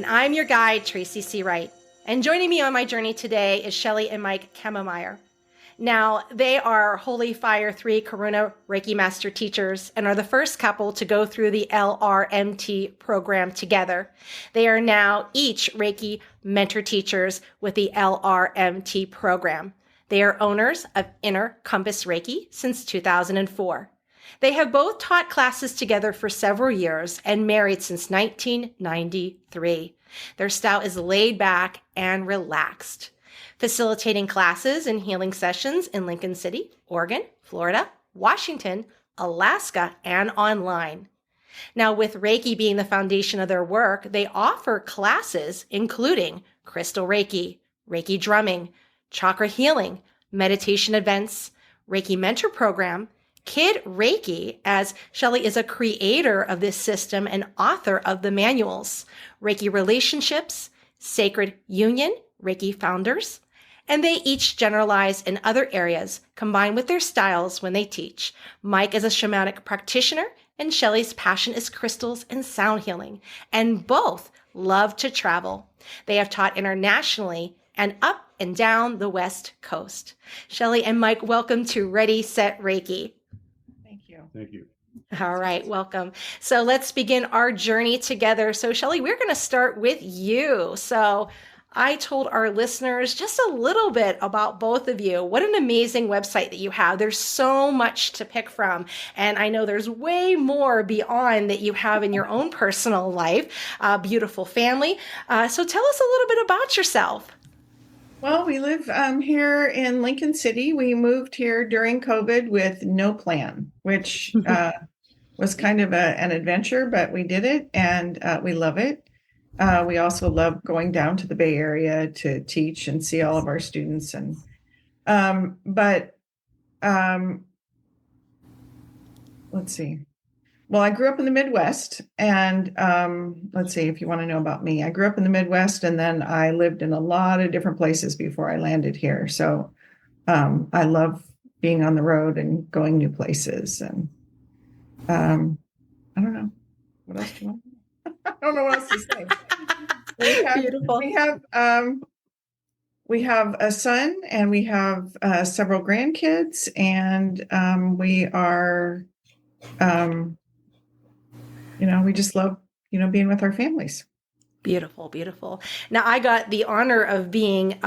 and I'm your guide, Tracy C. Wright. And joining me on my journey today is Chellie and Mike Kammermeyer. Now, they are Holy Fire 3 Karuna Reiki Master Teachers and are the first couple to go through the LRMT program together. They are now each Reiki Mentor Teachers with the LRMT program. They are owners of Inner Compass Reiki since 2004. They have both taught classes together for several years and married since 1993. Their style is laid back and relaxed, facilitating classes and healing sessions in Lincoln City, Oregon, Florida, Washington, Alaska, and online. Now, with Reiki being the foundation of their work, they offer classes including crystal Reiki, Reiki drumming, chakra healing, meditation events, Reiki mentor program, Kid Reiki, as Shelly is a creator of this system and author of the manuals, Reiki relationships, sacred union, Reiki founders, and they each generalize in other areas, combined with their styles when they teach. Mike is a shamanic practitioner, and Shelly's passion is crystals and sound healing, and both love to travel. They have taught internationally and up and down the West Coast. Shelly and Mike, welcome to Ready, Set, Reiki. Thank you. Thank you. All right, welcome. So let's begin our journey together. So Shelly, we're going to start with you. So I told our listeners just a little bit about both of you. What an amazing website that you have. There's so much to pick from. And I know there's way more beyond that you have in your own personal life, beautiful family. So tell us a little bit about yourself. Well, we live here in Lincoln City. We moved here during COVID with no plan, which was kind of an adventure, but we did it and we love it. We also love going down to the Bay Area to teach and see all of our students. And let's see. Well, I grew up in the Midwest, and let's see if you want to know about me. I grew up in the Midwest, and then I lived in a lot of different places before I landed here. So I love being on the road and going new places. And I don't know. What else do you want? I don't know what else to say. Beautiful. We have a son, and we have several grandkids, and we are, we just love, being with our families. Beautiful, beautiful. Now, I got the honor of being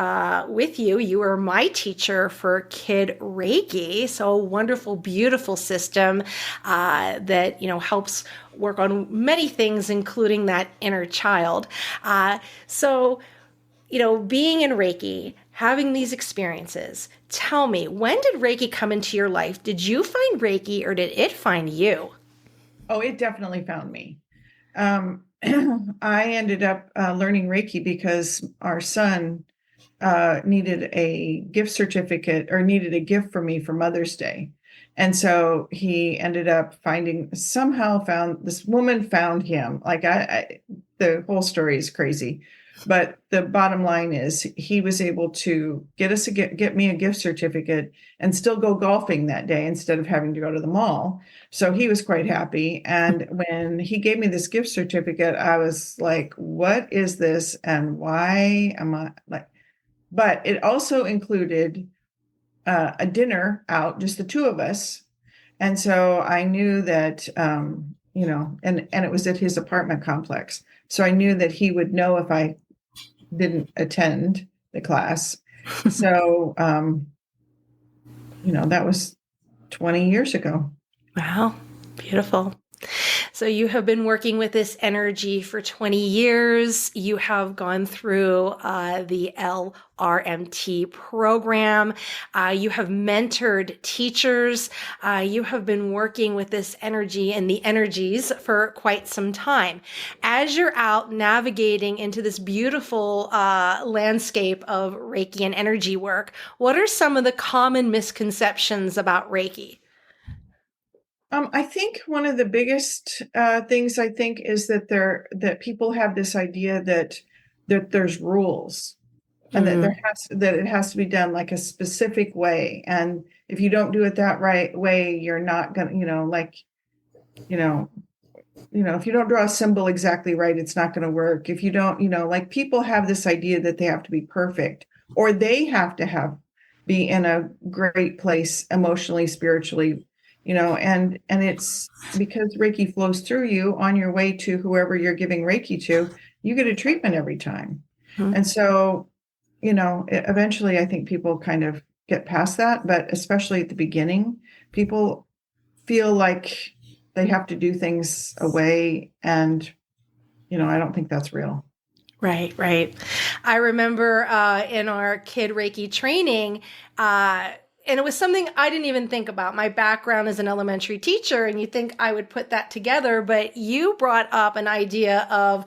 with you. You were my teacher for Kid Reiki. So a wonderful, beautiful system that, helps work on many things, including that inner child. So, being in Reiki, having these experiences, tell me, when did Reiki come into your life? Did you find Reiki or did it find you? Oh, it definitely found me. I ended up learning Reiki because our son needed a gift certificate or needed a gift for me for Mother's Day. And so he ended up this woman found him. Like the whole story is crazy, but the bottom line is he was able to get me a gift certificate and still go golfing that day instead of having to go to the mall. So he was quite happy. And when he gave me this gift certificate, I was like, what is this? And why am I like, but it also included a dinner out, just the two of us. And so I knew that, and it was at his apartment complex. So I knew that he would know if I didn't attend the class. So, that was 20 years ago. Wow, beautiful. So you have been working with this energy for 20 years. You have gone through the LRMT program. You have mentored teachers. You have been working with this energy and the energies for quite some time. As you're out navigating into this beautiful landscape of Reiki and energy work, what are some of the common misconceptions about Reiki? I think one of the biggest things is that people have this idea that there's rules and that it has to be done like a specific way. And if you don't do it that right way, you're not going to, if you don't draw a symbol exactly right, it's not going to work. If you don't, like people have this idea that they have to be perfect, or they have to be in a great place emotionally, spiritually, and it's because Reiki flows through you on your way to whoever you're giving Reiki to, you get a treatment every time. Mhm. And so, eventually I think people kind of get past that, but especially at the beginning, people feel like they have to do things away, and I don't think that's real. Right, right. I remember in our kid Reiki training, and it was something I didn't even think about. My background as an elementary teacher, and you think I would put that together, but you brought up an idea of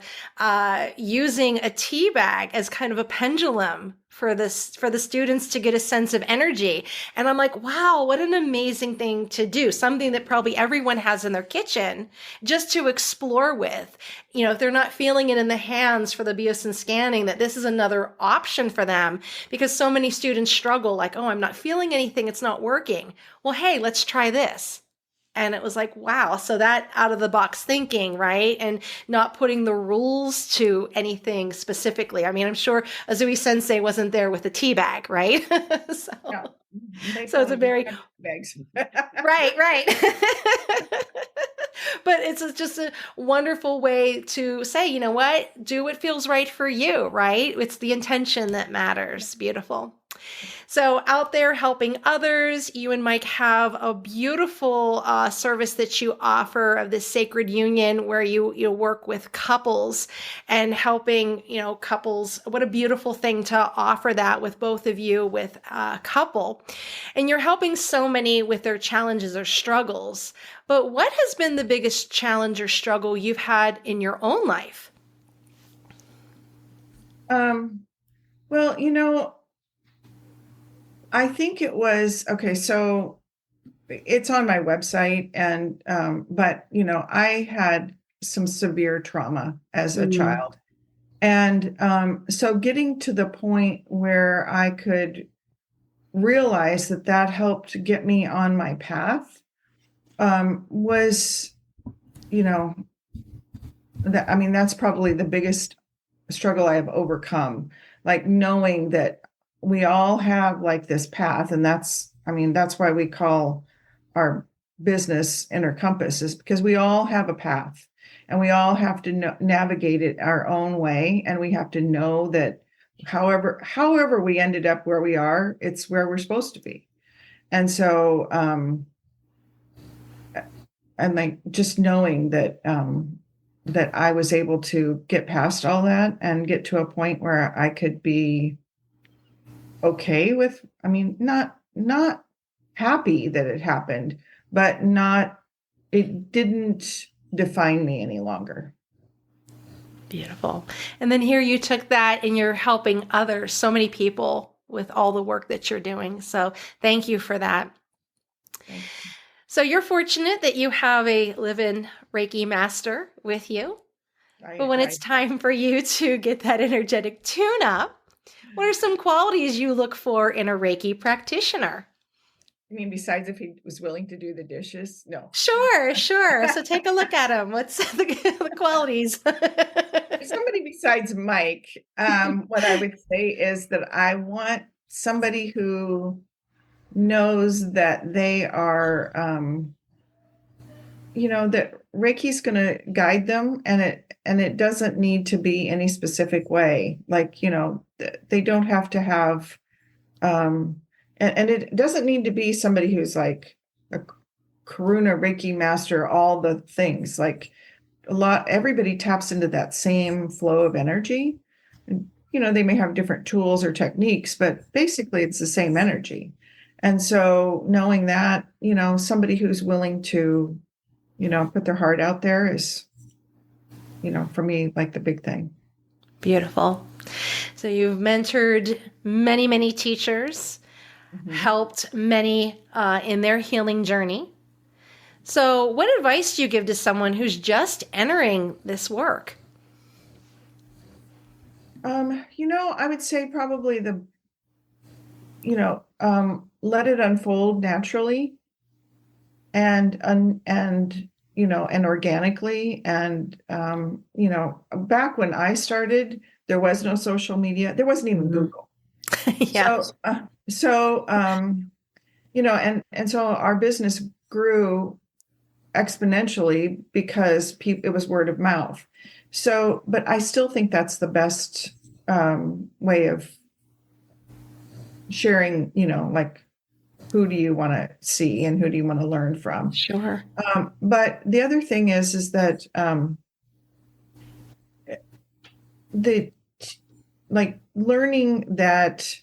using a tea bag as kind of a pendulum for the students to get a sense of energy. And I'm like, wow, what an amazing thing to do. Something that probably everyone has in their kitchen just to explore with. If they're not feeling it in the hands for the biosyn scanning, that this is another option for them, because so many students struggle like, oh, I'm not feeling anything. It's not working. Well, hey, let's try this. And it was like, wow. So that out of the box thinking, right? And not putting the rules to anything specifically. I mean, I'm sure Azui Sensei wasn't there with a tea bag, right? so, No, they so it's a probably don't very, have bags. right. But it's just a wonderful way to say, you know what? Do what feels right for you, right? It's the intention that matters. Beautiful. So out there helping others, you and Mike have a beautiful service that you offer of this sacred union where you work with couples and helping, couples. What a beautiful thing to offer that with both of you with a couple. And you're helping so many with their challenges or struggles. But what has been the biggest challenge or struggle you've had in your own life? Well, I think it was okay. So it's on my website, and but I had some severe trauma as a Mm. child, and so getting to the point where I could realize that helped get me on my path was, you know, that's probably the biggest struggle I have overcome. Like knowing that we all have like this path, and that's why we call our business Inner Compass, is because we all have a path, and we all have to navigate it our own way, and we have to know that however we ended up where we are, it's where we're supposed to be. And so and like just knowing that I was able to get past all that and get to a point where I could be okay with, not happy that it happened, but it didn't define me any longer. Beautiful. And then here you took that and you're helping others, so many people with all the work that you're doing. So thank you for that. So you're fortunate that you have a live-in Reiki master with you. But when it's time for you to get that energetic tune up, what are some qualities you look for in a Reiki practitioner? I mean, besides if he was willing to do the dishes? No. Sure. So take a look at him. What's the qualities? Somebody besides Mike, what I would say is that I want somebody who knows that they are, that Reiki's going to guide them, and it doesn't need to be any specific way. Like, they don't have to have, and it doesn't need to be somebody who's like a Karuna Reiki master, all the things. Like everybody taps into that same flow of energy. They may have different tools or techniques, but basically it's the same energy. And so knowing that, somebody who's willing to, put their heart out there is, for me, like the big thing. Beautiful. So you've mentored many, many teachers, helped many in their healing journey. So what advice do you give to someone who's just entering this work? I would say probably let it unfold naturally, and and organically. And, back when I started, there was no social media. There wasn't even Google. Yeah. And so our business grew exponentially because it was word of mouth. So, but I still think that's the best way of sharing, like, who do you want to see and who do you want to learn from? Sure. But the other thing is that the like learning that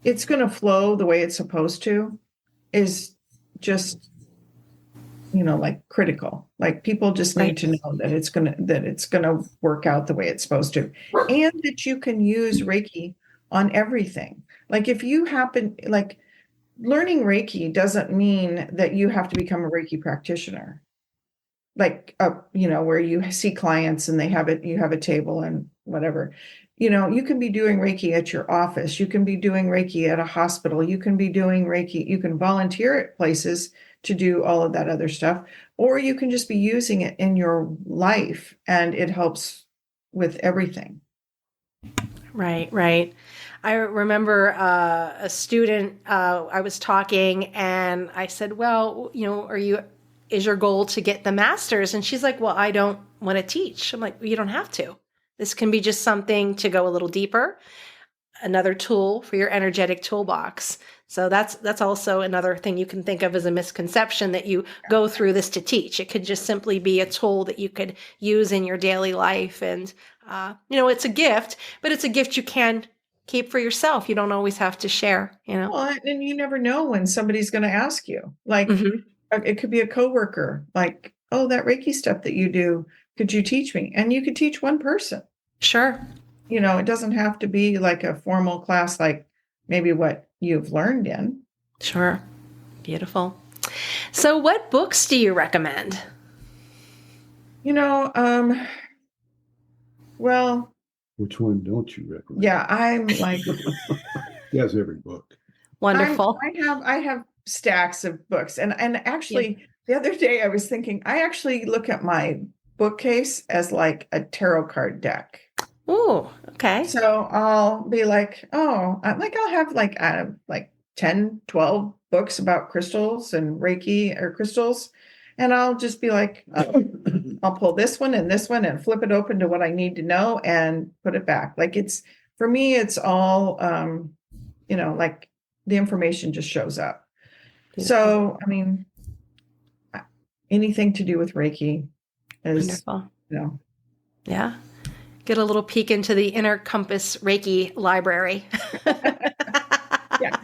it's going to flow the way it's supposed to is just like critical. Like people just need to know that it's gonna work out the way it's supposed to, and that you can use Reiki on everything. Like if you happen, like, learning Reiki doesn't mean that you have to become a Reiki practitioner. Like where you see clients and you have a table and whatever. You can be doing Reiki at your office. You can be doing Reiki at a hospital. You can be doing Reiki. You can volunteer at places to do all of that other stuff, or you can just be using it in your life, and it helps with everything. Right. I remember a student, I was talking and I said, well, is your goal to get the master's? And she's like, well, I don't want to teach. I'm like, well, you don't have to. This can be just something to go a little deeper, another tool for your energetic toolbox. So that's also another thing you can think of as a misconception, that you go through this to teach. It could just simply be a tool that you could use in your daily life. And, it's a gift, but it's a gift you can keep for yourself. You don't always have to share, Well, and you never know when somebody's going to ask you. Like, it could be a coworker, like, oh, that Reiki stuff that you do, could you teach me? And you could teach one person. Sure. It doesn't have to be like a formal class, like maybe what you've learned in. Sure. Beautiful. So what books do you recommend? Well, which one don't you recommend? Yeah, I'm like, he has every book. Wonderful. I have stacks of books, and actually the other day I was thinking, I actually look at my bookcase as like a tarot card deck. Oh, okay. So I'll be like, I'll have like 10, 12 books about crystals and Reiki or crystals. And I'll just be like, I'll pull this one and flip it open to what I need to know and put it back. Like for me, it's all, like the information just shows up. Beautiful. So, I mean, anything to do with Reiki is, wonderful. Yeah. Get a little peek into the Inner Compass Reiki library. Yeah.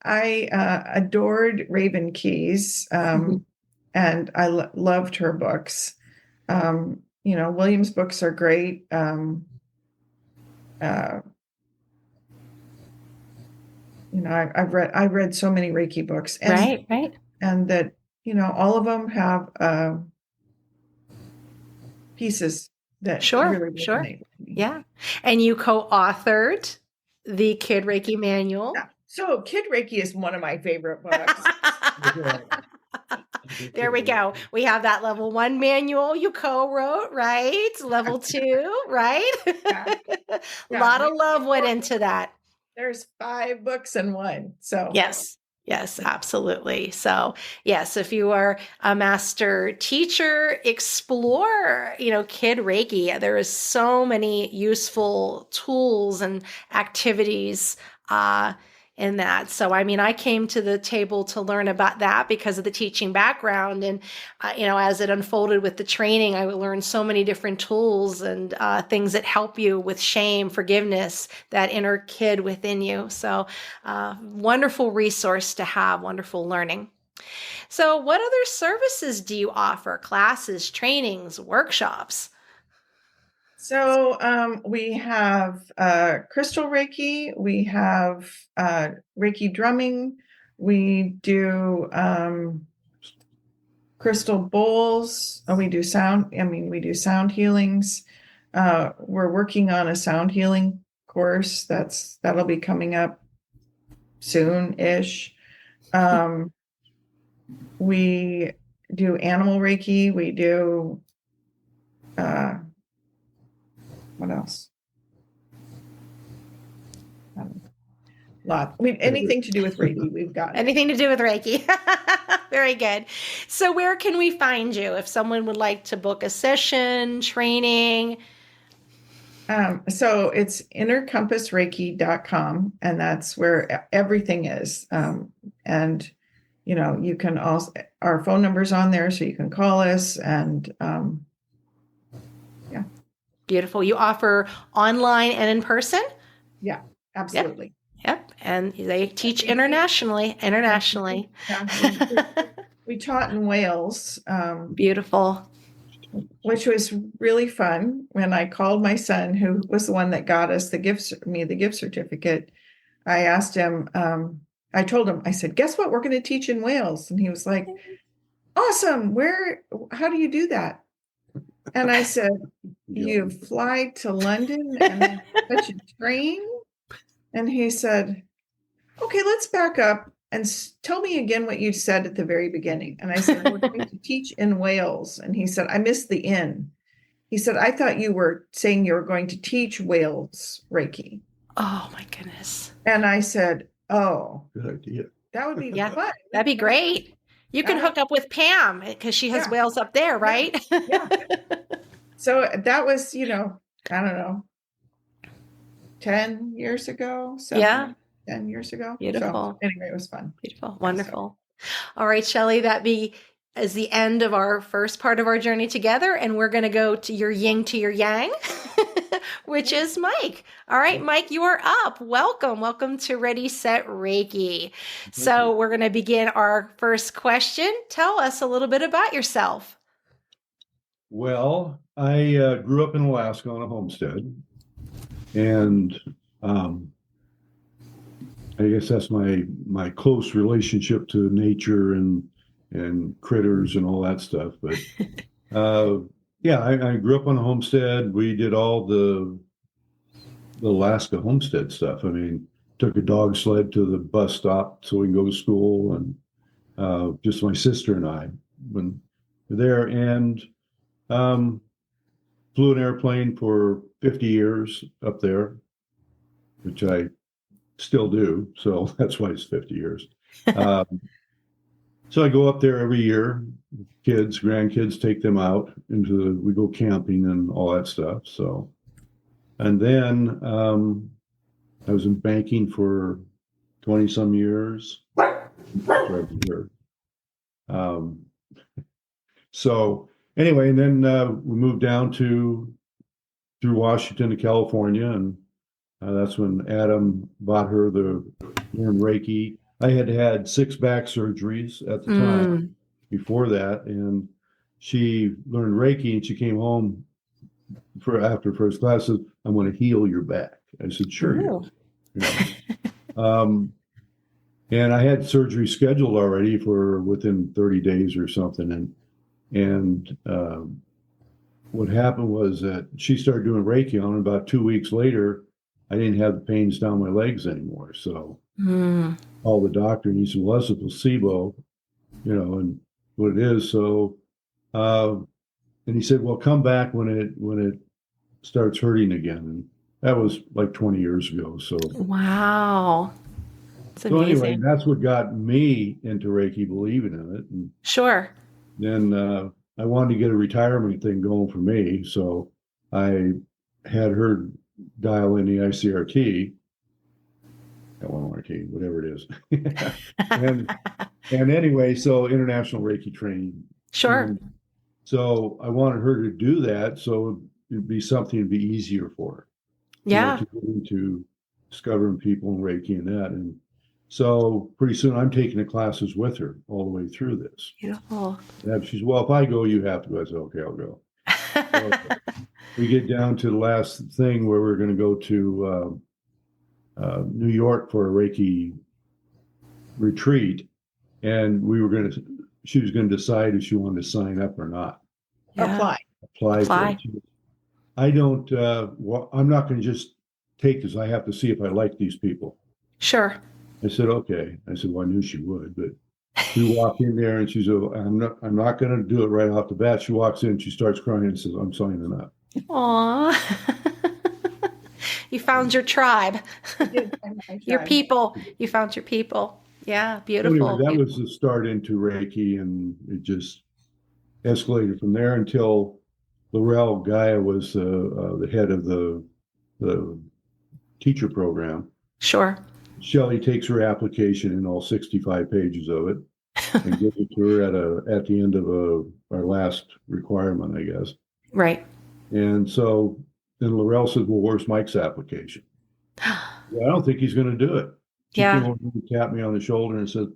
I adored Raven Keyes, and I loved her books. William's books are great. I've read so many Reiki books, and right. And that, all of them have pieces that really resonate with me. Yeah. And you co-authored the Kid Reiki Manual. Yeah. So Kid Reiki is one of my favorite books. There we go. We have that level 1 manual you co-wrote, right? Level 2, right? Yeah. A lot of love went into that. There's 5 books in one. So Yes, absolutely. So yes, if you are a master teacher, explore, Kid Reiki. There is so many useful tools and activities in that. So, I came to the table to learn about that because of the teaching background. And, as it unfolded with the training, I learned so many different tools and things that help you with shame, forgiveness, that inner kid within you. So, wonderful resource to have, wonderful learning. So, what other services do you offer? Classes, trainings, workshops? So we have crystal Reiki, we have Reiki drumming, we do crystal bowls, we do sound healings. We're working on a sound healing course that'll be coming up soon-ish. We do animal Reiki. We do, what else? Anything to do with Reiki, we've got it. Anything to do with Reiki. Very good. So where can we find you if someone would like to book a session, training? So it's innercompassreiki.com, and that's where everything is. And, you can also, our phone number's on there, so you can call us, and yeah. Beautiful. You offer online and in person? Yeah, absolutely. Yep. And they teach internationally. Yeah, we taught in Wales. Beautiful. Which was really fun. When I called my son, who was the one that got us the gift certificate, I asked him, I told him, I said, guess what? We're going to teach in Wales. And he was like, awesome. How do you do that? And I said, you fly to London and then catch a train? And he said, okay, let's back up and tell me again what you said at the very beginning. And I said, we're going to teach in Wales. And he said, I missed the in. He said, I thought you were saying you were going to teach Wales Reiki. Oh my goodness. And I said, oh, Good idea. that would be fun. That'd be great. You can hook up with Pam because she has Wales up there, right? Yeah. So that was, I don't know, 10 years ago. 10 years ago. Beautiful. So anyway, it was fun. Beautiful. Wonderful. All right, Shelly, that is the end of our first part of our journey together. And we're going to go to your yin to your yang, which is Mike. All right, Mike, you are up. Welcome. Welcome to Ready, Set, Reiki. So we're going to begin our first question. Tell us a little bit about yourself. Well, I grew up in Alaska on a homestead, and I guess that's my close relationship to nature and critters and all that stuff. But I grew up on a homestead. We did all the Alaska homestead stuff. I mean, took a dog sled to the bus stop so we can go to school, and just my sister and I when we were there, and flew an airplane for 50 years up there, which I still do. So that's why it's 50 years. So I go up there every year. Kids, grandkids, take them out we go camping and all that stuff. So, and then I was in banking for 20 some years. So anyway, and then we moved down through Washington to California, and that's when Adam bought her the learn Reiki. I had 6 back surgeries at the time before that, and she learned Reiki, and she came home after first class, said, "I want to heal your back." I said, "Sure." And I had surgery scheduled already for within 30 days or something, and what happened was that she started doing Reiki on, and about 2 weeks later, I didn't have the pains down my legs anymore. So all the doctor, and he said, well, that's a placebo, and what it is. So, and he said, well, come back when it starts hurting again. And that was like 20 years ago. So wow. It's amazing. So anyway, that's what got me into Reiki, believing in it. And sure. Then I wanted to get a retirement thing going for me. So I had her dial in the ICRT, LRMT, whatever it is. and anyway, so international Reiki training. Sure. And so I wanted her to do that, so it'd be something to be easier for her. Yeah. To get into discovering people in Reiki and that. And so pretty soon I'm taking the classes with her all the way through this. Beautiful. And she's, well, if I go, you have to. I said, okay, I'll go. So we get down to the last thing where we're going to go to New York for a Reiki retreat. And she was going to decide if she wanted to sign up or not. Yeah. Apply. For it. I don't, I'm not going to just take this. I have to see if I like these people. Sure. I said, okay. I said, well, I knew she would, but we walk in there and she said, I'm not going to do it right off the bat. She walks in, she starts crying and says, I'm signing up. Aw. You found your tribe. I did find my Your tribe. people. You found your people. Yeah, So anyway, beautiful. that was the start into Reiki, and it just escalated from there until Laurel Gaia was the head of the teacher program. Sure. Shelly takes her application in all 65 pages of it and gives it to her at the end of our last requirement, I guess. Right. And so then Laurel said, well, where's Mike's application? Well, I don't think he's going to do it. She Yeah. came over and tapped me on the shoulder and said,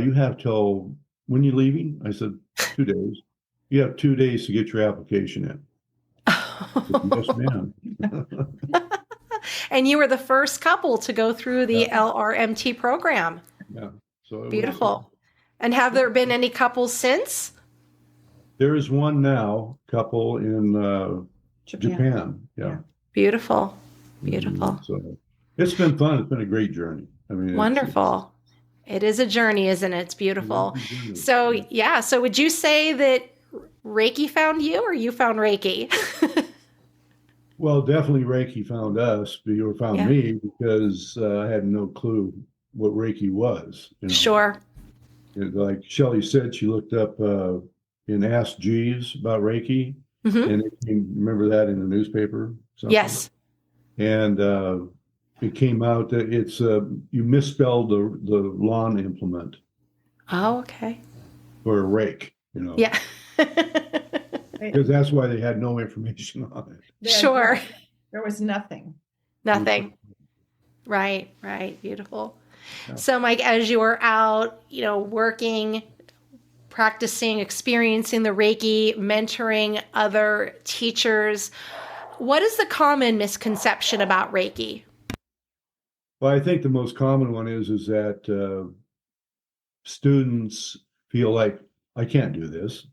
you have till, when you leaving? I said, 2 days. You have 2 days to get your application in. I said, yes, ma'am. And you were the first couple to go through the Yeah. LRMT program. Yeah. So it Beautiful. And have there been any couples since? There is one now, couple in Japan. Yeah. Beautiful. Beautiful. So it's been fun. It's been a great journey. I mean, Wonderful. It is a journey, isn't it? It's beautiful. So, yeah. So would you say that Reiki found you or you found Reiki? Well, definitely Reiki found us, or found Yeah. me, because I had no clue what Reiki was. You know? Sure. Like Shelly said, she looked up in Ask Jeeves about Reiki, Mhm. and remember that in the newspaper? Something? Yes. And it came out that it's you misspelled the lawn implement Oh, okay. for a rake, you know. Yeah. Because that's why they had no information on it. Sure. There was nothing. Nothing. Right, right. Beautiful. Yeah. So, Mike, as you were out, working, practicing, experiencing the Reiki, mentoring other teachers, what is the common misconception about Reiki? Well, I think the most common one is that students feel like, I can't do this.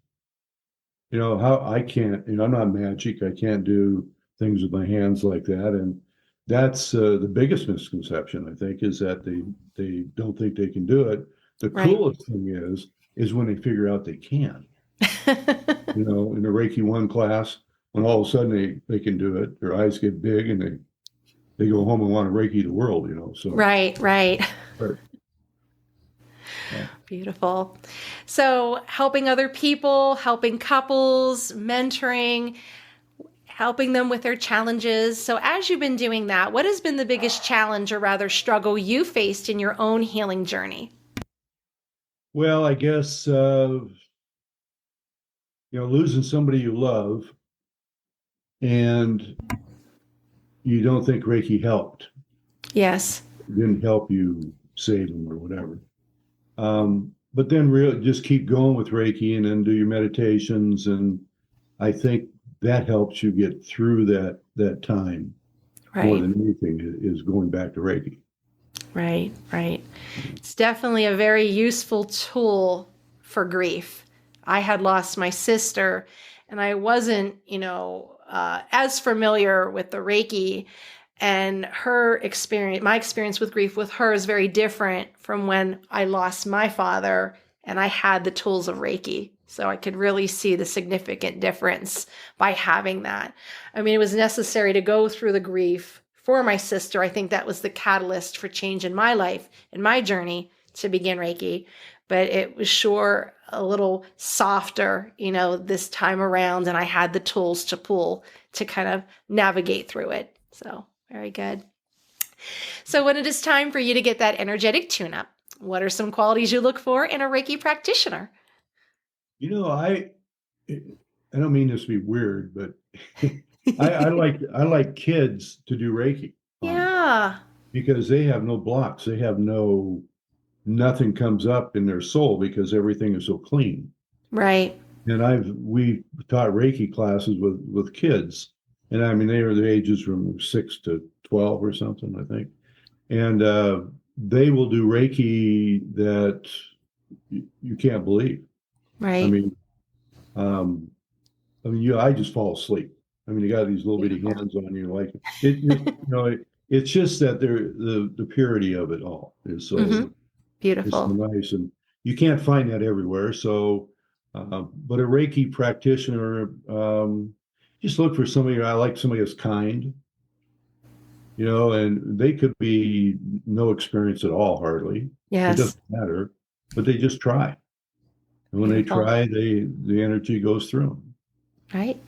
How I can't, I'm not magic. I can't do things with my hands like that. And that's the biggest misconception, I think, is that they don't think they can do it. The Right. coolest thing is when they figure out they can. In the Reiki 1 class, when all of a sudden they can do it, their eyes get big and they go home and want to Reiki the world, So Right. Right. Beautiful. So helping other people, helping couples, mentoring, helping them with their challenges. So as you've been doing that, what has been the biggest challenge or rather struggle you faced in your own healing journey? Well, I guess, losing somebody you love and you don't think Reiki helped. Yes. It didn't help you save them or whatever. But then really just keep going with Reiki and then do your meditations. And I think that helps you get through that time more Right. than anything is going back to Reiki. Right. Right. It's definitely a very useful tool for grief. I had lost my sister and I wasn't, as familiar with the Reiki, and her experience, my experience with grief with her is very different from when I lost my father and I had the tools of Reiki. So I could really see the significant difference by having that. I mean, it was necessary to go through the grief for my sister. I think that was the catalyst for change in my life and my journey to begin Reiki. But it was sure a little softer, this time around. And I had the tools to pull to kind of navigate through it. So very good. So when it is time for you to get that energetic tune-up, what are some qualities you look for in a Reiki practitioner? I don't mean this to be weird, but I like kids to do Reiki. Yeah. Because they have no blocks. They have nothing comes up in their soul because everything is so clean. Right. And we taught Reiki classes with kids. And I mean, they are the ages from 6 to 12 or something, I think. And they will do Reiki that you can't believe. Right. I just fall asleep. I mean, you got these little bitty hands on you, like it. it's just that the purity of it all is so Hmm. is so Beautiful. nice, and you can't find that everywhere. So, but a Reiki practitioner, just look for somebody. I like somebody that's kind, and they could be no experience at all, hardly. It Yes. doesn't matter, but they just try. And when they Beautiful. try, the energy goes through them. Right.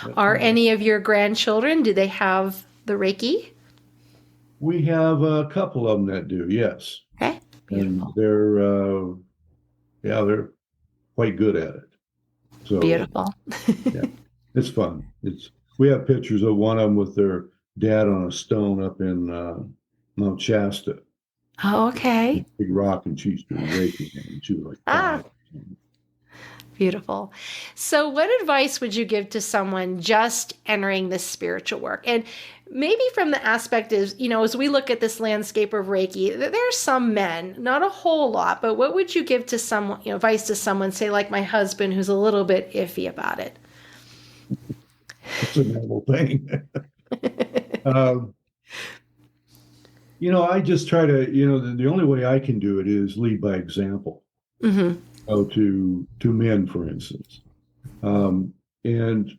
That's Are nice. any of your grandchildren, do they have the Reiki? We have a couple of them that do, yes, Okay. and Beautiful. they're quite good at it. So Beautiful. yeah, it's fun. We have pictures of one of them with their dad on a stone up in Mount Shasta, Oh, okay. big rock, and she's doing Reiki, and she was like Ah, 5. beautiful. So, what advice would you give to someone just entering this spiritual work? And maybe from the aspect is, as we look at this landscape of Reiki, there are some men, not a whole lot, but what would you give to someone, advice to someone, say like my husband, who's a little bit iffy about it? It's a normal thing. um, I just try to, the only way I can do it is lead by example. Hmm. To men, for instance. And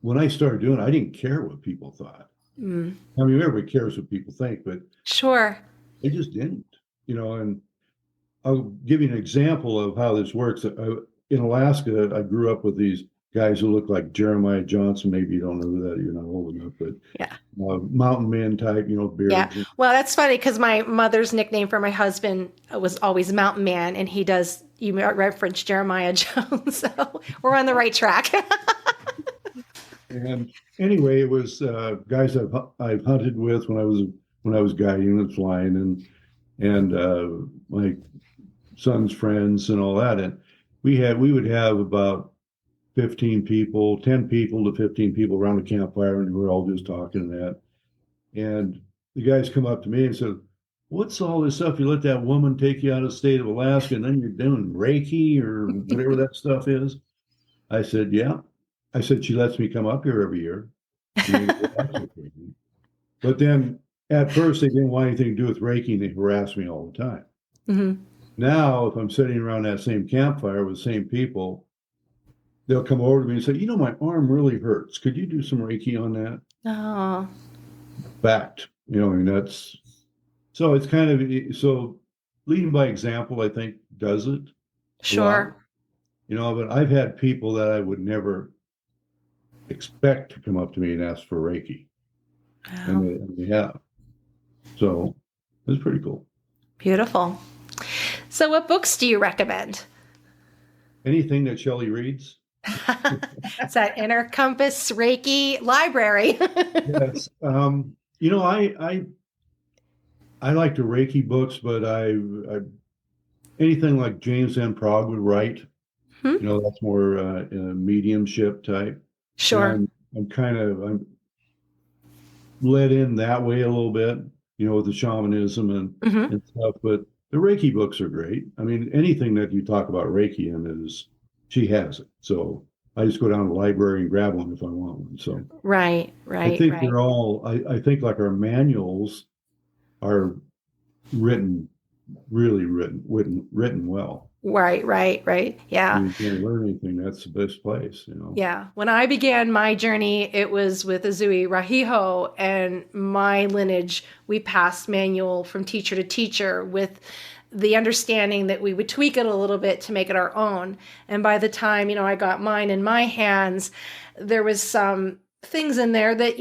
when I started doing it, I didn't care what people thought. Mm. I mean, everybody cares what people think, but Sure. I just didn't, and I'll give you an example of how this works. In Alaska, I grew up with these guys who look like Jeremiah Johnson. Maybe you don't know who that, you're not old enough, but Yeah. mountain man type, Yeah. beards. Well, that's funny because my mother's nickname for my husband was always Mountain Man, and he does, you reference Jeremiah Jones. So we're on the right track. And anyway, it was guys I've hunted with when I was guiding and flying, and my son's friends and all that. And we would have about 15 people, 10 people to 15 people around the campfire, and we were all just talking and that. And the guys come up to me and said, "What's all this stuff? You let that woman take you out of the state of Alaska, and then you're doing Reiki or whatever that stuff is?" I said, "Yeah." I said, "She lets me come up here every year." But then at first they didn't want anything to do with Reiki, and they harassed me all the time. Hmm. Now, if I'm sitting around that same campfire with the same people, they'll come over to me and say, "My arm really hurts. Could you do some Reiki on that?" Oh, Fact, and that's so it's kind of so leading by example, I think, does it a lot. sure. But I've had people that I would never expect to come up to me and ask for Reiki, Wow. and they have. So it's pretty cool. Beautiful. So, what books do you recommend? Anything that Shelly reads. It's that Inner Compass Reiki library. Yes. I like the Reiki books, but I anything like James N. Prague would write. Hmm? That's more mediumship type. Sure. And I'm led in that way a little bit, with the shamanism Hmm. and stuff. But the Reiki books are great. I mean, anything that you talk about Reiki in she has it. So I just go down to the library and grab one if I want one. So Right, I right, think right. they're all, I think like our manuals are written, really written well. Right. Yeah. You can't learn anything. That's the best place. Yeah. When I began my journey, it was with Azui Rahiho, and my lineage, we passed manual from teacher to teacher with the understanding that we would tweak it a little bit to make it our own. And by the time, I got mine in my hands, there was some things in there that,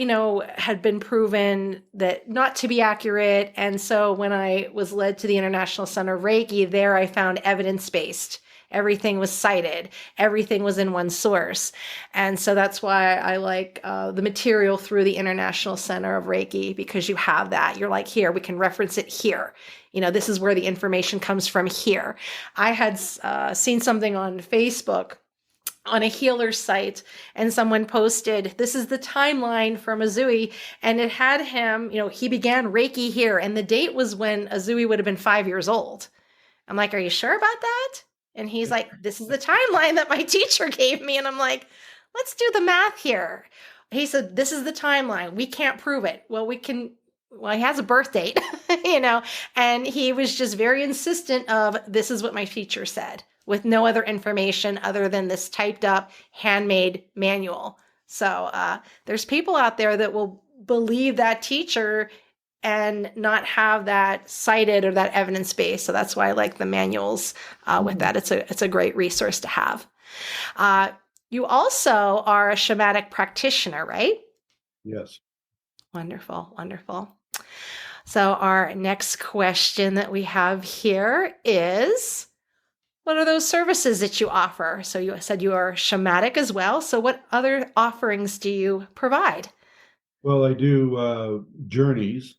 had been proven that not to be accurate. And so when I was led to the International Center of Reiki, there I found evidence-based. Everything was cited. Everything was in one source. And so that's why I like the material through the International Center of Reiki, because you have that. You're like, here, we can reference it here. This is where the information comes from here. I had seen something on Facebook on a healer site, and someone posted, this is the timeline from Azui, and it had him, he began Reiki here, and the date was when Azui would have been 5 years old. I'm like, are you sure about that? And he's like, this is the timeline that my teacher gave me. And I'm like, let's do the math here. He said, this is the timeline. We can't prove it. Well, we can well, he has a birth date, and he was just very insistent of, this is what my teacher said, with no other information other than this typed up handmade manual. So there's people out there that will believe that teacher and not have that cited or that evidence base. So that's why I like the manuals with that. It's a great resource to have. You also are a shamanic practitioner, right? Yes. Wonderful, wonderful. So our next question that we have here is, what are those services that you offer? So you said you are shamanic as well. So what other offerings do you provide? Well, I do journeys,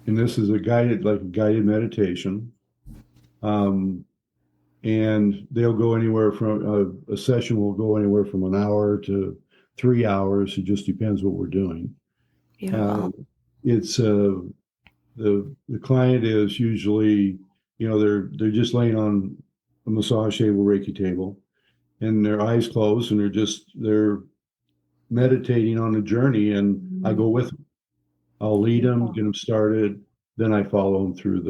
and this is a guided meditation. And they'll go anywhere from a session will go anywhere from an hour to 3 hours. It just depends what we're doing. Beautiful. It's the client is usually, they're just laying on a massage table, Reiki table, and their eyes closed, and they're meditating on the journey, and I go with them. I'll lead them, get them started, then I follow them through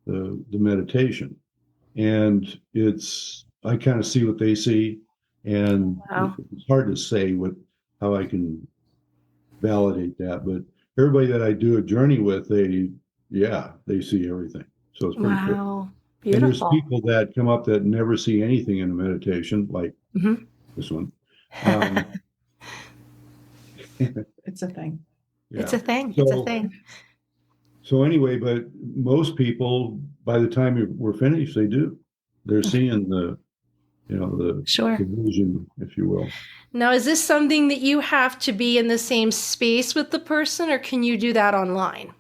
the meditation. And I kind of see what they see, and it's hard to say how I can validate that. But everybody that I do a journey with, they see everything. So it's pretty cool. Beautiful. And there's people that come up that never see anything in a meditation, like this one. It's a thing. Yeah. It's a thing. It's a thing. So anyway, but most people, by the time we're finished, they're seeing the vision, if you will. Now, is this something that you have to be in the same space with the person, or can you do that online?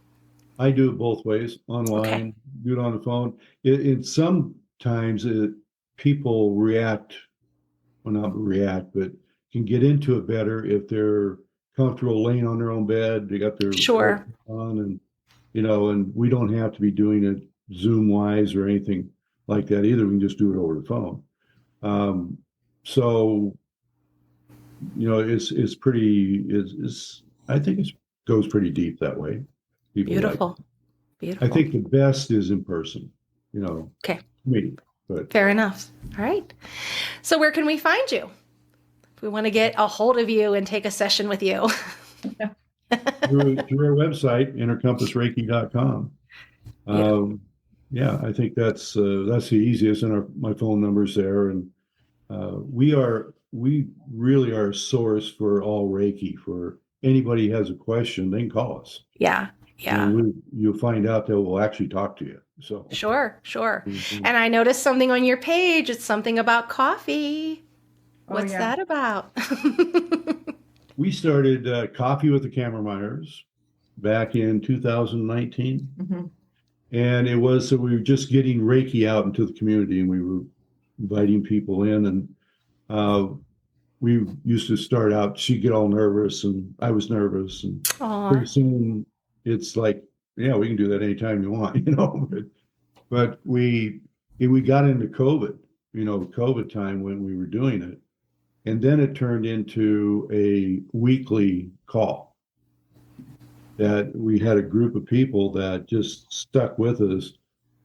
I do it both ways, online, do it on the phone. Sometimes people not react, but can get into it better if they're comfortable laying on their own bed. They got their on, and and we don't have to be doing it Zoom wise or anything like that either. We can just do it over the phone. So it's pretty. I think it goes pretty deep that way. Beautiful. I think the best is in person. Okay. Me, but fair enough. All right. So where can we find you if we want to get a hold of you and take a session with you? through our website, innercompassreiki.com. I think that's the easiest, and my phone number's there, and we really are a source for all Reiki. For anybody who has a question, they can call us. Yeah. You'll find out that we'll actually talk to you. So sure. And I noticed something on your page. It's something about coffee. What's that about? We started Coffee with the Kammermeyers back in 2019. And it was, so we were just getting Reiki out into the community, and we were inviting people in, and we used to start out, she'd get all nervous, and I was nervous, and pretty soon it's like, we can do that anytime you want, but we got into COVID, COVID time when we were doing it. And then it turned into a weekly call that we had a group of people that just stuck with us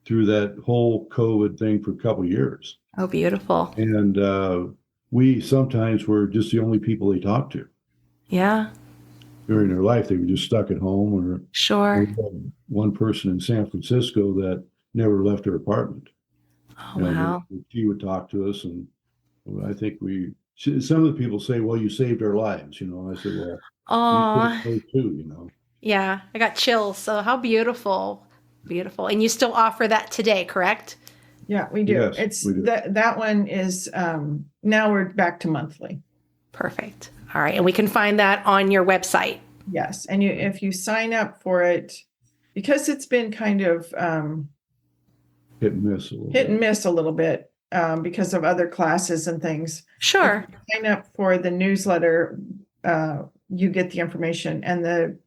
through that whole COVID thing for a couple of years. Oh, beautiful. And we sometimes were just the only people they talked to. Yeah. During their life, they were just stuck at home, or sure. One person in San Francisco that never left her apartment. Oh, wow. She would talk to us, and I think some of the people say, well, you saved our lives, I said, well, you saved too, Yeah, I got chills. So how beautiful. Beautiful. And you still offer that today, correct? Yeah, we do. Yes, we do. That one is, now we're back to monthly. Perfect. All right. And we can find that on your website. Yes. And if you sign up for it, because it's been kind of hit and miss a little bit because of other classes and things. Sure. If you sign up for the newsletter, you get the information, and the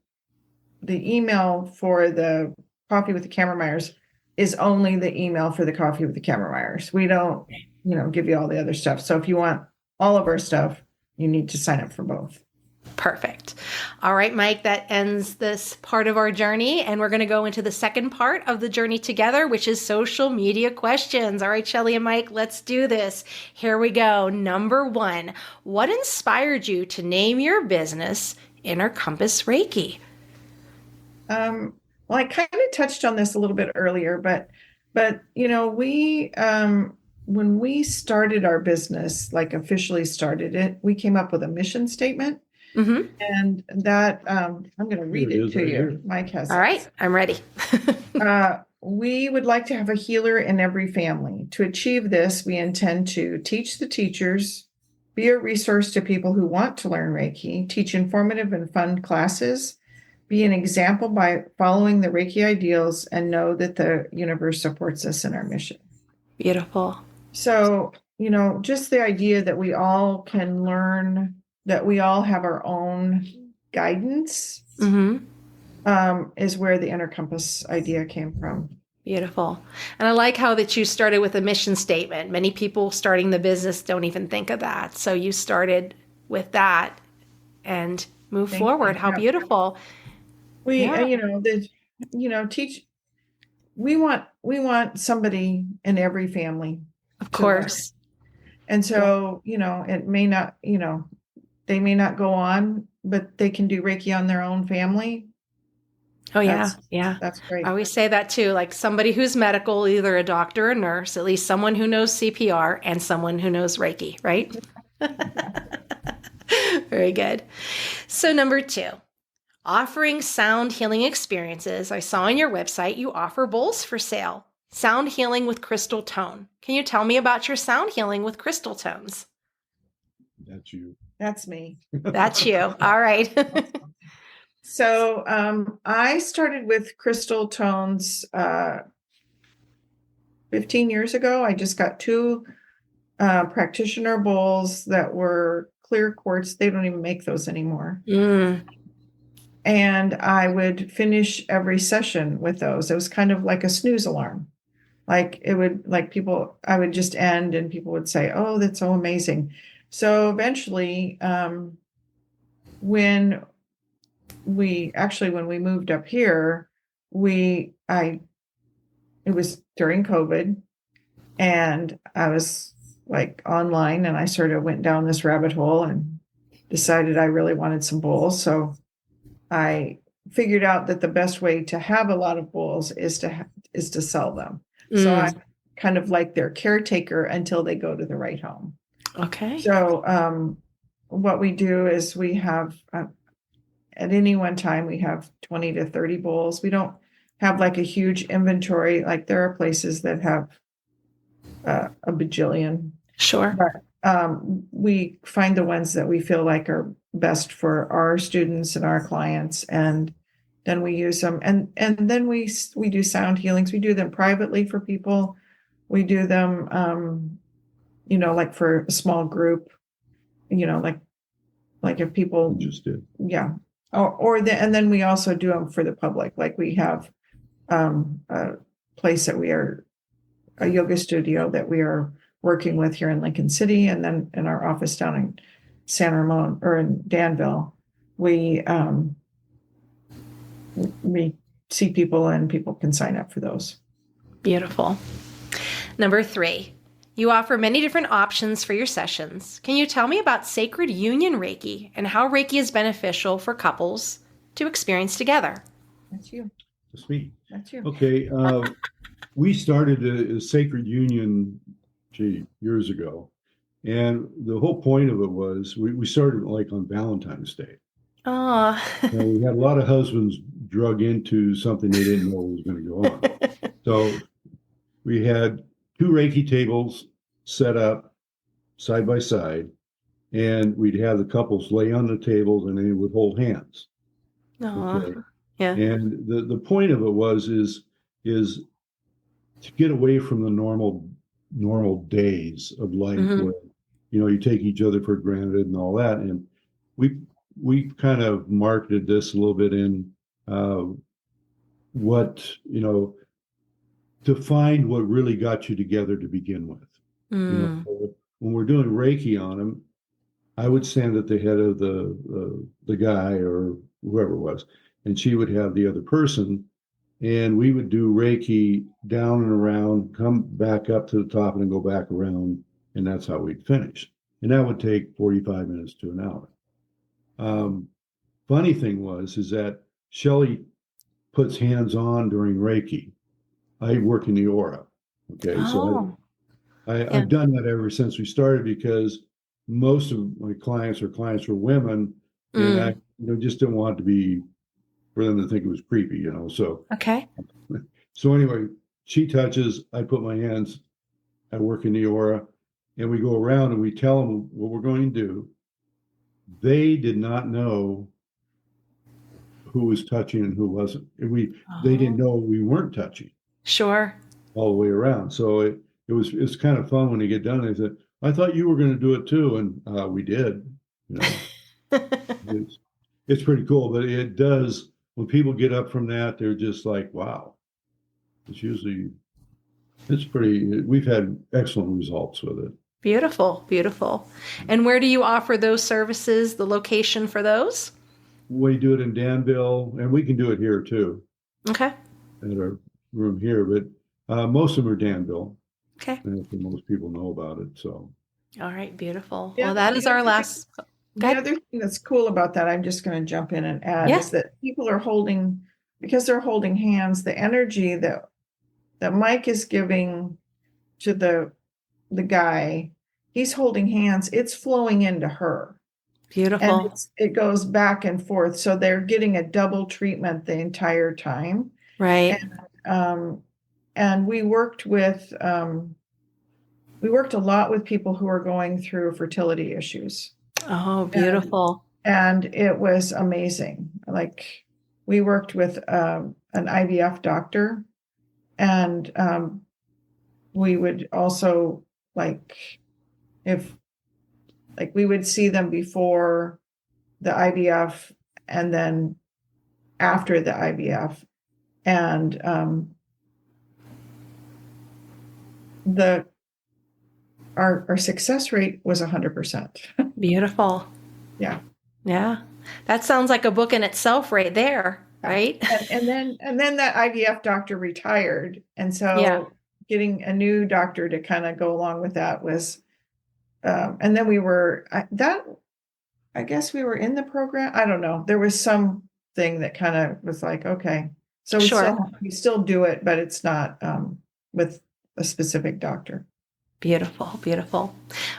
email for the Coffee with the Kammermeyers is only the email for the Coffee with the Kammermeyers. We don't, give you all the other stuff. So if you want all of our stuff, you need to sign up for both. Perfect. All right, Mike, that ends this part of our journey. And we're going to go into the second part of the journey together, which is social media questions. All right, Shelly and Mike, let's do this. Here we go. Number 1, what inspired you to name your business Inner Compass Reiki? Well, I kind of touched on this a little bit earlier, but we when we started our business, like officially started it, we came up with a mission statement. Mm-hmm. And that, I'm going to read it to you. Mike has it. All right, I'm ready. We would like to have a healer in every family. To achieve this, we intend to teach the teachers, be a resource to people who want to learn Reiki, teach informative and fun classes, be an example by following the Reiki ideals, and know that the universe supports us in our mission. Beautiful. So, just the idea that we all can learn, that we all have our own guidance, is where the Inner Compass idea came from. Beautiful. And I like how that you started with a mission statement. Many people starting the business don't even think of that. So you started with that and move forward. How beautiful. We, teach. We want somebody in every family. Of course. And so, it may not, they may not go on, but they can do Reiki on their own family. Oh, yeah. Yeah. That's great. I always say that too, like somebody who's medical, either a doctor or a nurse, at least someone who knows CPR and someone who knows Reiki, right? Very good. So number 2, offering sound healing experiences. I saw on your website you offer bowls for sale. Sound healing with crystal tone. Can you tell me about your sound healing with crystal tones? That's you. That's me. That's you. All right. So I started with crystal tones 15 years ago. I just got 2 practitioner bowls that were clear quartz. They don't even make those anymore. And I would finish every session with those. It was kind of like a snooze alarm. Like it would, like people, I would just end and people would say, "Oh, that's so amazing." So eventually, when we moved up here, it was during COVID, and I was like online, and I sort of went down this rabbit hole and decided I really wanted some bowls. So I figured out that the best way to have a lot of bowls is to sell them. So I'm kind of like their caretaker until they go to the right home. Okay. So what we do is we have, at any one time, we have 20 to 30 bowls. We don't have like a huge inventory. Like there are places that have a bajillion. Sure. But we find the ones that we feel like are best for our students and our clients, and then we use them. And then we do sound healings. We do them privately for people. We do them, like for a small group, like if people Just did. Yeah. And then we also do them for the public. Like we have a place that a yoga studio that we are working with here in Lincoln City, and then in our office down in San Ramon or in Danville, we see people and people can sign up for those. Beautiful. Number 3, you offer many different options for your sessions. Can you tell me about Sacred Union Reiki and how Reiki is beneficial for couples to experience together? That's you. That's me. That's you. Okay. We started a Sacred Union years ago. And the whole point of it was we started like on Valentine's Day. Oh. We had a lot of husbands drug into something they didn't know was going to go on. So we had 2 Reiki tables set up side by side, and we'd have the couples lay on the tables and they would hold hands. Okay. Yeah. And the point of it is to get away from the normal days of life where, you take each other for granted and all that. And we kind of marketed this a little bit in to find what really got you together to begin with. So when we're doing Reiki on them, I would stand at the head of the guy or whoever it was, and she would have the other person, and we would do Reiki down and around, come back up to the top, and then go back around, and that's how we'd finish. And that would take 45 minutes to an hour. Funny thing is that Shelly puts hands on during Reiki. I work in the aura. Okay, so I've done that ever since we started, because most of my clients were women, and I just didn't want it to be for them to think it was creepy, So Okay. So anyway, she touches, I put my hands, I work in the aura, and we go around and we tell them what we're going to do. They did not know who was touching and who wasn't. They didn't know we weren't touching. Sure. All the way around. So it's kind of fun when you get done. They said, I thought you were going to do it too. And we did, it's pretty cool, but it does, when people get up from that, they're just like, wow, we've had excellent results with it. Beautiful, beautiful. And where do you offer those services, the location for those? We do it in Danville, and we can do it here too. Okay. At our room here, but most of them are Danville. Okay. And most people know about it. So. All right, beautiful. Yeah, well, that is our last. The other thing that's cool about that, I'm just going to jump in and add, is that people are because they're holding hands, the energy that Mike is giving to the guy, he's holding hands, it's flowing into her. Beautiful. And it goes back and forth. So they're getting a double treatment the entire time. Right. And we worked a lot with people who are going through fertility issues. Oh, beautiful. And it was amazing. Like, we worked with an IVF doctor, and we would also we would see them before the IVF and then after the IVF. And our success rate was 100%. Beautiful. Yeah. Yeah. That sounds like a book in itself right there, right? And then that IVF doctor retired. And so getting a new doctor to kind of go along with that was, and then I guess we were in the program. I don't know. There was something that kind of was like, okay, so we still do it, but it's not with a specific doctor. Beautiful, beautiful.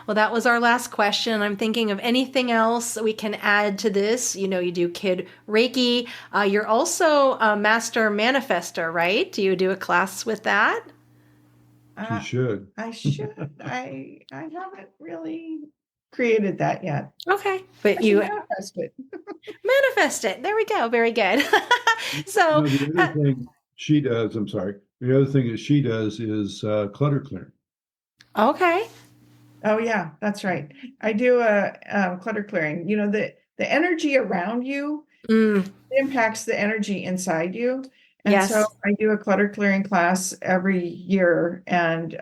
Well, that was our last question. I'm thinking of anything else we can add to this. You do Kid Reiki. You're also a master manifester, right? Do you do a class with that? You should. I should. I haven't really created that yet. Okay. But you manifest it. Manifest it. There we go. Very good. So the other thing she does, the other thing that she does is clutter clearing. Okay. Oh yeah, that's right. I do a clutter clearing. The energy around you impacts the energy inside you. And so I do a clutter clearing class every year, and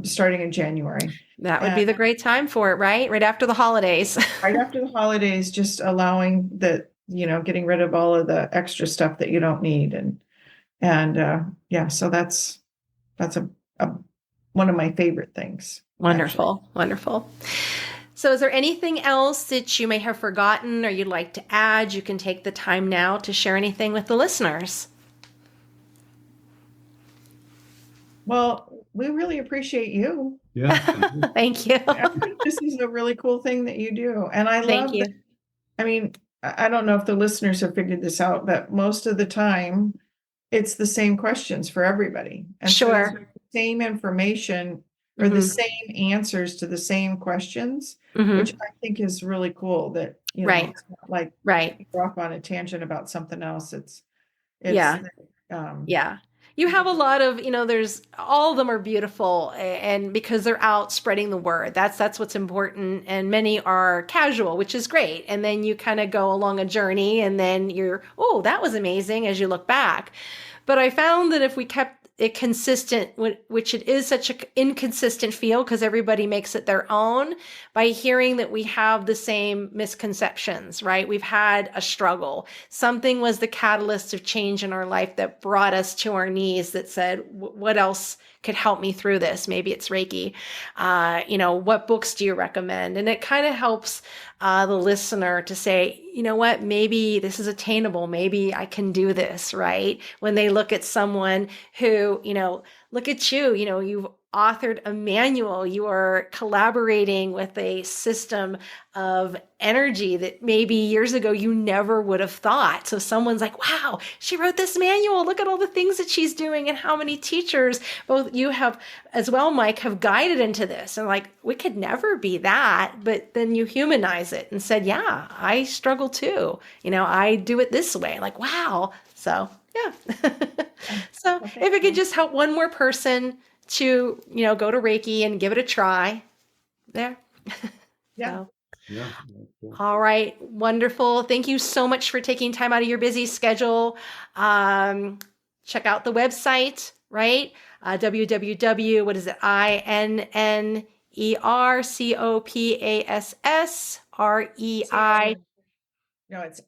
starting in January. That would be the great time for it, right? Right after the holidays. Right after the holidays, just allowing getting rid of all of the extra stuff that you don't need. So that's one of my favorite things. Wonderful. Actually. Wonderful. So is there anything else that you may have forgotten or you'd like to add? You can take the time now to share anything with the listeners. Well, we really appreciate you. Yeah. Thank you. I think this is a really cool thing that you do. And I love it. I mean, I don't know if the listeners have figured this out, but most of the time it's the same questions for everybody. And sure. So it's the same information or the same answers to the same questions, which I think is really cool that, it's not like you're off on a tangent about something else. You have a lot of, there's all of them are beautiful, and because they're out spreading the word, that's what's important. And many are casual, which is great. And then you kind of go along a journey, and then that was amazing as you look back. But I found that if we kept it consistent, which it is such an inconsistent field because everybody makes it their own, by hearing that we have the same misconceptions, right? We've had a struggle. Something was the catalyst of change in our life that brought us to our knees, that said, what else could help me through this? Maybe it's Reiki. What books do you recommend? And it kind of helps the listener to say, you know what, maybe this is attainable. Maybe I can do this, right? When they look at someone who, look at you, you've authored a manual, you are collaborating with a system of energy that maybe years ago you never would have thought. So someone's like, wow, she wrote this manual. Look at all the things that she's doing, and how many teachers, both you have as well, Mike, have guided into this. And like, we could never be that. But then you humanize it and said, yeah, I struggle too. I do it this way. Like, wow. So yeah. So if it could just help one more person to, go to Reiki and give it a try there. Yeah. So. Yeah. All right. Wonderful. Thank you so much for taking time out of your busy schedule. Check out the website, right? www, what is it? INNERCOPASSREI. No, it's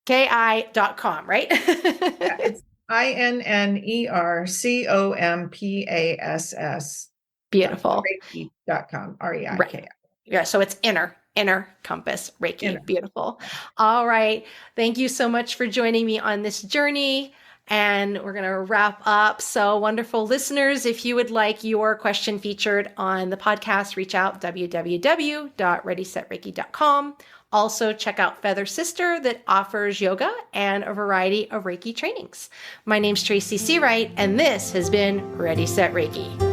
KI.com, right? yeah, it's INNERCOMPASS. Beautiful. Reiki.com. REIKI. Right. Yeah. So it's Inner Compass Reiki. Inner. Beautiful. All right. Thank you so much for joining me on this journey. And we're going to wrap up. So wonderful listeners, if you would like your question featured on the podcast, reach out www.readysetreiki.com. Also, check out Feather Sister, that offers yoga and a variety of Reiki trainings. My name's Tracy C. Wright, and this has been Ready, Set, Reiki.